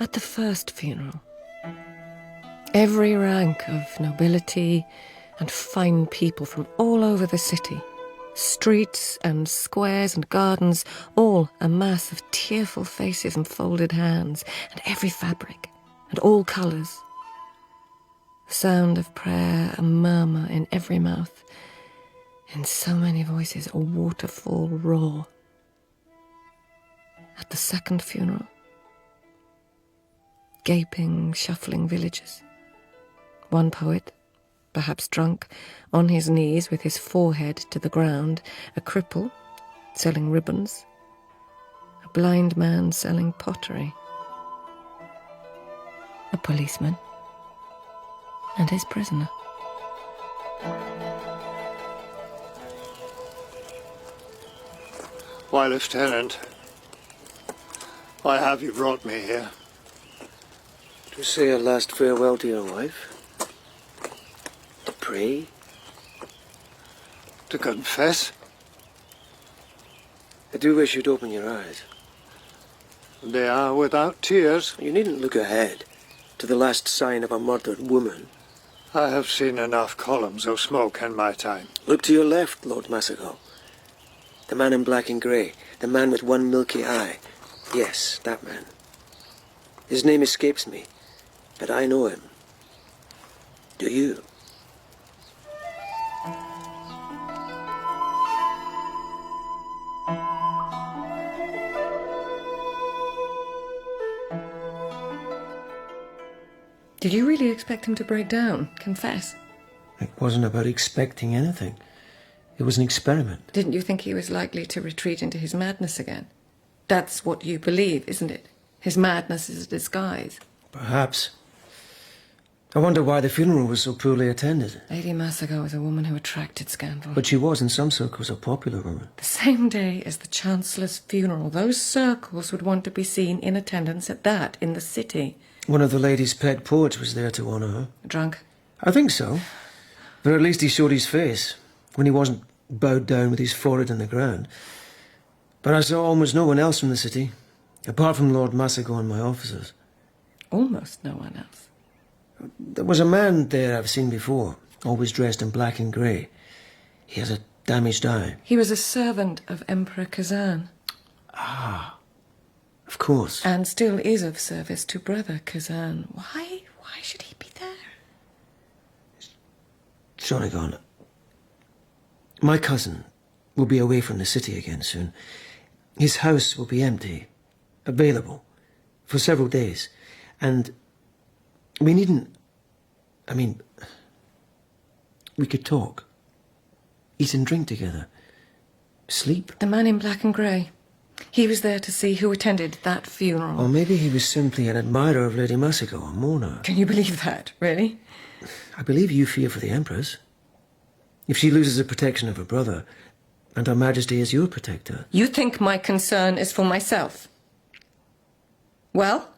at the first funeral. Every rank of nobility and fine people from all over the city, streets and squares and gardens, all a mass of tearful faces and folded hands, and every fabric, and all colours. The sound of prayer, a murmur in every mouth, in so many voices, a waterfall roar. At the second funeral, gaping, shuffling villagers. One poet, perhaps drunk, on his knees with his forehead to the ground, a cripple selling ribbons, a blind man selling pottery, a policeman and his prisoner. Why, Lieutenant, why have you brought me here? To say a last farewell to your wife? To pray? To confess? I do wish you'd open your eyes. They are without tears. You needn't look ahead, to the last sign of a murdered woman. I have seen enough columns of smoke in my time. Look to your left, Lord Mazago. The man in black and grey, the man with one milky eye. Yes, that man. His name escapes me, but I know him. Do you? Did you really expect him to break down, confess? It wasn't about expecting anything. It was an experiment. Didn't you think he was likely to retreat into his madness again? That's what you believe, isn't it? His madness is a disguise. Perhaps. I wonder why the funeral was so poorly attended. Lady Mazago was a woman who attracted scandal. But she was, in some circles, a popular woman. The same day as the Chancellor's funeral, those circles would want to be seen in attendance at that, in the city. One of the lady's pet poets was there to honour her. Drunk? I think so. But at least he showed his face, when he wasn't bowed down with his forehead in the ground. But I saw almost no one else from the city, apart from Lord Mazago and my officers. Almost no one else. There was a man there I've seen before, always dressed in black and grey. He has a damaged eye. He was a servant of Emperor Kazan. Ah, of course. And still is of service to Brother Kazan. Why should he be there? Shonagon, my cousin will be away from the city again soon. His house will be empty, available, for several days. And we needn't... I mean, we could talk, eat and drink together, sleep. The man in black and grey. He was there to see who attended that funeral. Or maybe he was simply an admirer of Lady Mazago, a mourner. Can you believe that, really? I believe you fear for the Empress. If she loses the protection of her brother, and Her Majesty is your protector. You think my concern is for myself? Well?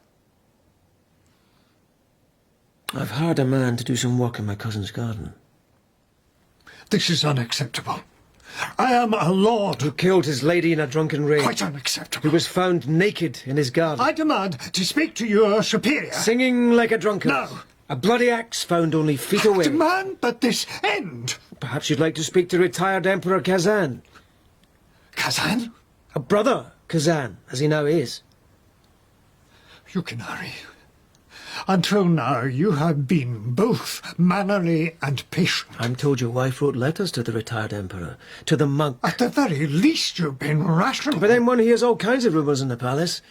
I've hired a man to do some work in my cousin's garden. This is unacceptable. I am a lord. Who killed his lady in a drunken rage. Quite unacceptable. Who was found naked in his garden. I demand to speak to your superior. Singing like a drunkard. No. A bloody axe found only feet away. I demand that this end. Perhaps you'd like to speak to retired Emperor Kazan. Kazan? A brother Kazan, as he now is. Yukinari, until now you have been both mannerly and patient. I'm told your wife wrote letters to the retired emperor, to the monk. At the very least you've been rational. But then one hears all kinds of rumours in the palace.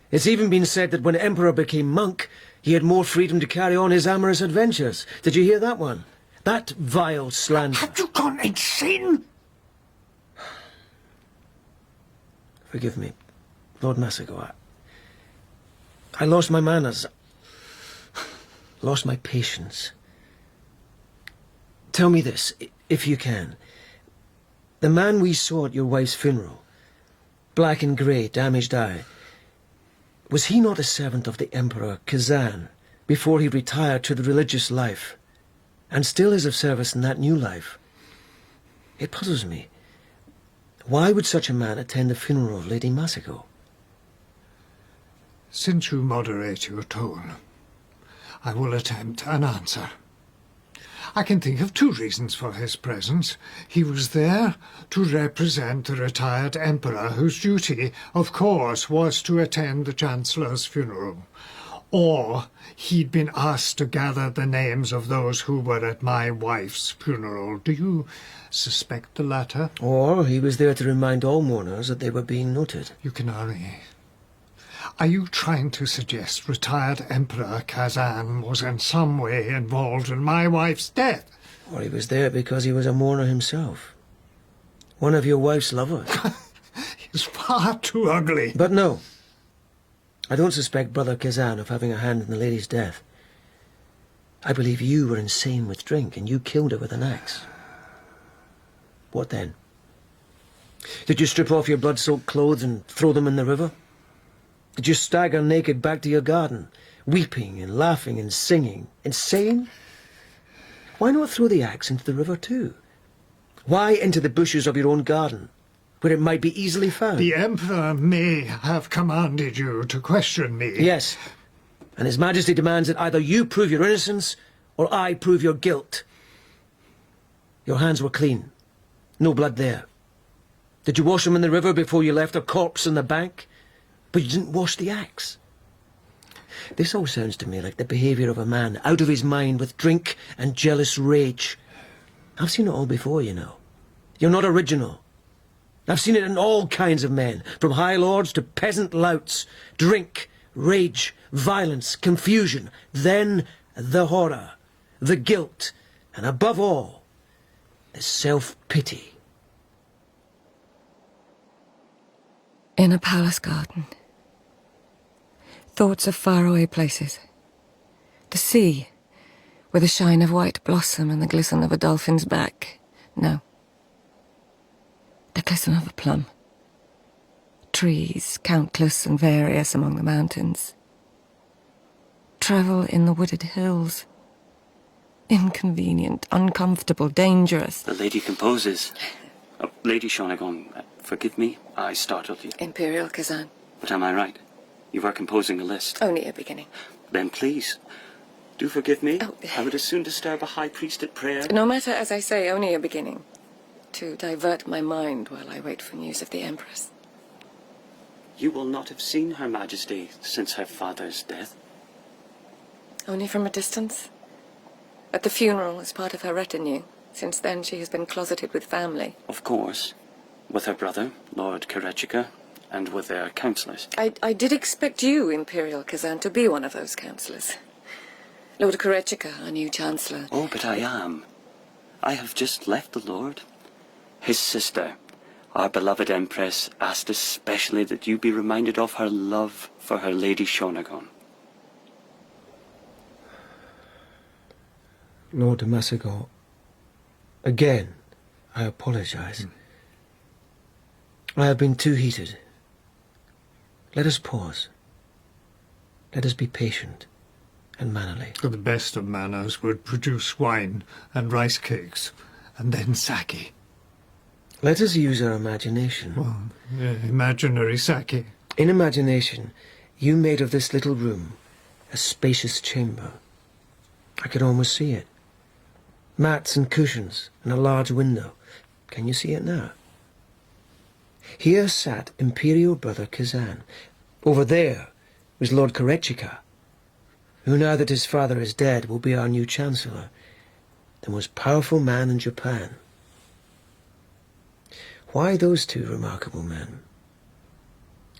It's even been said that when Emperor became monk, he had more freedom to carry on his amorous adventures. Did you hear that one? That vile slander. Have you gone insane? Forgive me, Lord Mazago. I lost my manners. Lost my patience. Tell me this, if you can. The man we saw at your wife's funeral, black and grey, damaged eye, was he not a servant of the Emperor Kazan before he retired to the religious life, and still is of service in that new life? It puzzles me. Why would such a man attend the funeral of Lady Mazago? Since you moderate your tone, I will attempt an answer. I can think of 2 reasons for his presence. He was there to represent the retired emperor, whose duty, of course, was to attend the Chancellor's funeral. Or he'd been asked to gather the names of those who were at my wife's funeral. Do you suspect the latter? Or he was there to remind all mourners that they were being noted. Yukinari, are you trying to suggest retired Emperor Kazan was in some way involved in my wife's death? Or he was there because he was a mourner himself. One of your wife's lovers. He's far too ugly. But no. I don't suspect Brother Kazan of having a hand in the lady's death. I believe you were insane with drink and you killed her with an axe. What then? Did you strip off your blood-soaked clothes and throw them in the river? Did you stagger naked back to your garden, weeping and laughing and singing? Insane? Why not throw the axe into the river too? Why into the bushes of your own garden, where it might be easily found? The Emperor may have commanded you to question me. Yes, and His Majesty demands that either you prove your innocence or I prove your guilt. Your hands were clean. No blood there. Did you wash them in the river before you left a corpse on the bank? But you didn't wash the axe. This all sounds to me like the behaviour of a man out of his mind with drink and jealous rage. I've seen it all before, you know. You're not original. I've seen it in all kinds of men, from high lords to peasant louts. Drink, rage, violence, confusion, then the horror, the guilt, and above all, the self-pity. In a palace garden. Thoughts of faraway places. The sea, with the shine of white blossom and the glisten of a dolphin's back. No. The glisten of a plum. Trees, countless and various among the mountains. Travel in the wooded hills. Inconvenient, uncomfortable, dangerous. The lady composes. Lady Shonagon, forgive me, I startled you. Imperial Kazan. But am I right? You were composing a list. Only a beginning. Then please, do forgive me. Oh. I would as soon disturb a high priest at prayer. No matter, as I say, only a beginning. To divert my mind while I wait for news of the Empress. You will not have seen Her Majesty since her father's death. Only from a distance. At the funeral as part of her retinue. Since then she has been closeted with family. Of course. With her brother, Lord Chancellor, and with their councillors. I did expect you, Imperial Kazan, to be one of those councillors. Lord Chancellor, our new Chancellor. Oh, but I am. I have just left the Lord. His sister, our beloved Empress, asked especially that you be reminded of her love for her Lady Shonagon. Lord Mazago, again, I apologize. I have been too heated. Let us pause. Let us be patient and mannerly. The best of manners would produce wine and rice cakes, and then sake. Let us use our imagination. Well, imaginary sake. In imagination, you made of this little room a spacious chamber. I could almost see it. Mats and cushions and a large window. Can you see it now? Here sat Imperial Brother Kazan. Over there was Lord Chancellor, who now that his father is dead will be our new Chancellor, the most powerful man in Japan. Why those 2 remarkable men?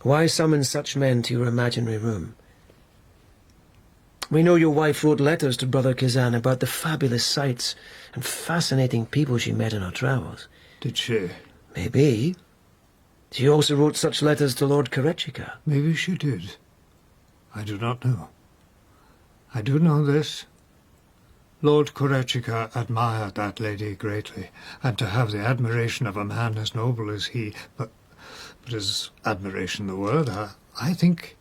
Why summon such men to your imaginary room? We know your wife wrote letters to Brother Kazan about the fabulous sights and fascinating people she met in her travels. Did she? Maybe. She also wrote such letters to Lord Chancellor. Maybe she did. I do not know. I do know this. Lord Chancellor admired that lady greatly, and to have the admiration of a man as noble as he, but is admiration the word? I think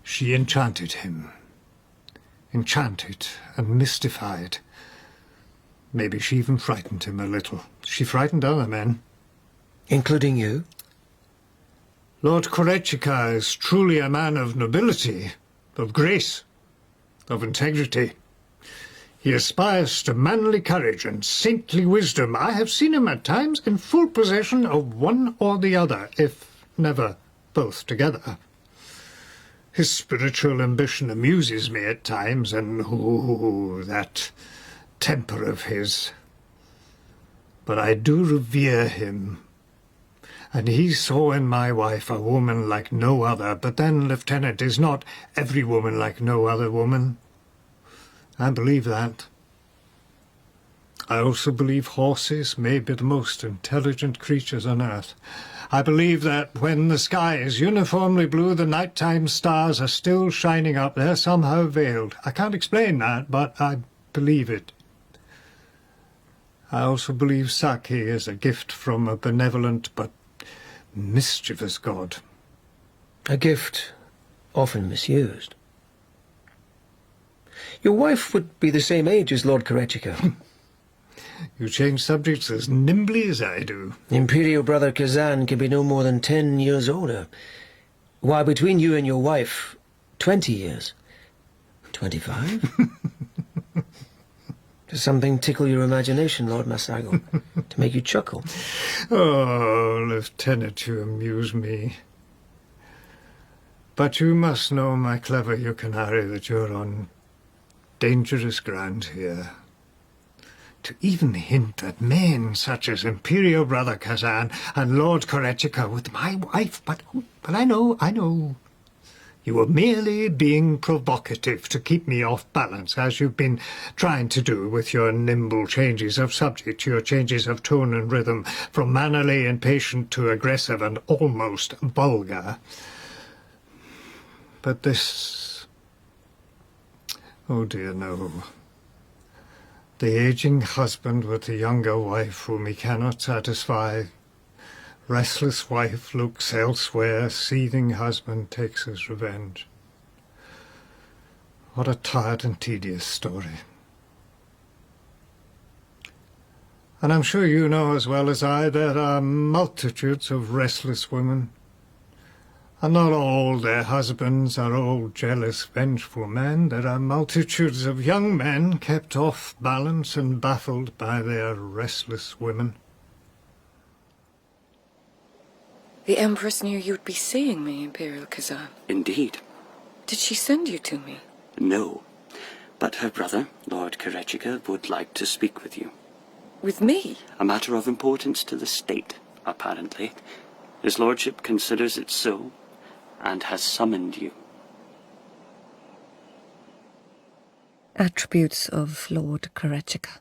she enchanted him. Enchanted and mystified. Maybe she even frightened him a little. She frightened other men. Including you? Lord Korechika is truly a man of nobility, of grace, of integrity. He aspires to manly courage and saintly wisdom. I have seen him at times in full possession of one or the other, if never both together. His spiritual ambition amuses me at times, and that temper of his. But I do revere him. And he saw in my wife a woman like no other. But then, Lieutenant, is not every woman like no other woman? I believe that. I also believe horses may be the most intelligent creatures on earth. I believe that when the sky is uniformly blue, the nighttime stars are still shining up there, somehow veiled. I can't explain that, but I believe it. I also believe sake is a gift from a benevolent but mischievous god. A gift often misused. Your wife would be the same age as Lord Korechika. You change subjects as nimbly as I do. Imperial brother Kazan can be no more than 10 years older. While between you and your wife, 20 years. 25? Does something tickle your imagination, Lord Mazago, to make you chuckle? Oh, Lieutenant, you amuse me. But you must know, my clever Yukinari, that you're on dangerous ground here. To even hint at men such as Imperial Brother Kazan and Lord Korechika with my wife, but I know. You were merely being provocative to keep me off balance, as you've been trying to do with your nimble changes of subject, your changes of tone and rhythm, from mannerly impatient to aggressive and almost vulgar. But this... oh dear, no. The aging husband with the younger wife whom he cannot satisfy. Restless wife looks elsewhere, seething husband takes his revenge. What a tired and tedious story. And I'm sure you know as well as I there are multitudes of restless women. And not all their husbands are old, jealous, vengeful men. There are multitudes of young men kept off balance and baffled by their restless women. The Empress knew you'd be seeing me, Imperial Kazan. Indeed. Did she send you to me? No. But her brother, Lord Korechika, would like to speak with you. With me? A matter of importance to the state, apparently. His lordship considers it so, and has summoned you. Attributes of Lord Korechika.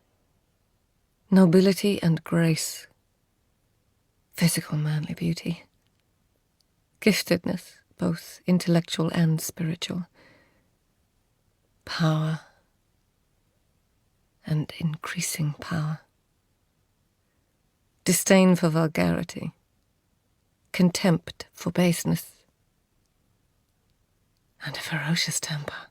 Nobility and grace. Physical manly beauty. Giftedness, both intellectual and spiritual. Power. And increasing power. Disdain for vulgarity. Contempt for baseness. And a ferocious temper.